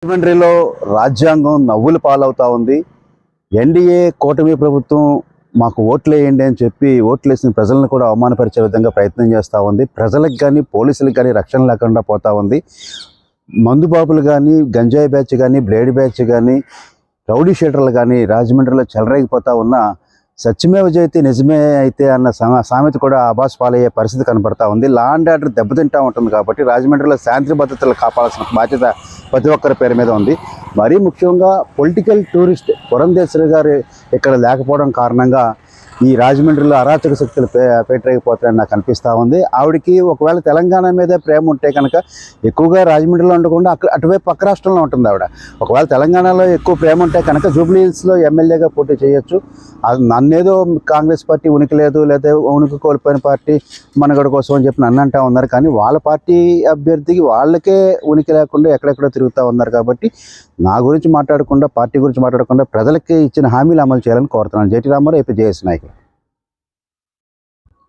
రాజమండ్రిలో రాజ్యాంగం నవ్వుల పాలవుతా ఉంది. ఎన్డీఏ కూటమి ప్రభుత్వం మాకు ఓట్లు వేయండి అని చెప్పి ఓట్లేసిన ప్రజలను కూడా అవమానపరిచే విధంగా ప్రయత్నం చేస్తూ ఉంది. ప్రజలకు కానీ పోలీసులకు కానీ రక్షణ లేకుండా పోతూ ఉంది. మందుబాబులు కానీ, గంజాయి బ్యాచ్ కానీ, బ్లేడ్ బ్యాచ్ కానీ, రౌడీ షీటర్లు కానీ రాజమండ్రిలో చెలరేగిపోతూ ఉన్న సత్యమేవ జయతే నిజమే అయితే అన్న సామెత కూడా ఆభాస్ పాలయ్యే పరిస్థితి కనపడతా ఉంది. లా అండ్ ఆర్డర్ దెబ్బతింటూ ఉంటుంది కాబట్టి రాజమండ్రిలో శాంతి భద్రతలు కాపాడాల్సిన బాధ్యత ప్రతి ఒక్కరి పేరు మీద ఉంది. మరీ ముఖ్యంగా పొలిటికల్ టూరిస్ట్ పురంధేశ్వరి గారు ఇక్కడ లేకపోవడం కారణంగా ఈ రాజమండ్రిలో అరాచక శక్తులు పేటరేగిపోతాయని నాకు అనిపిస్తూ ఉంది. ఆవిడకి ఒకవేళ తెలంగాణ మీదే ప్రేమ ఉంటే కనుక ఎక్కువగా రాజమండ్రిలో ఉండకుండా అటువైపు పక్క రాష్ట్రంలో ఉంటుంది ఆవిడ. ఒకవేళ తెలంగాణలో ఎక్కువ ప్రేమ ఉంటే కనుక జూబ్లీ హిల్స్లో ఎమ్మెల్యేగా పోటీ చేయొచ్చు. నన్నేదో కాంగ్రెస్ పార్టీ ఉనికి లేదు, లేదా ఉనికి కోల్పోయిన పార్టీ మనగడ కోసం అని చెప్పి నన్ను అంటూ ఉన్నారు. కానీ వాళ్ళ పార్టీ అభ్యర్థికి వాళ్ళకే ఉనికి లేకుండా ఎక్కడెక్కడో తిరుగుతూ ఉన్నారు. కాబట్టి నా గురించి మాట్లాడకుండా, పార్టీ గురించి మాట్లాడకుండా ప్రజలకి ఇచ్చిన హామీలు అమలు చేయాలని కోరుతున్నాను. జేటీ రామారావు, ఏపీ జేఎస్ నాయకులు.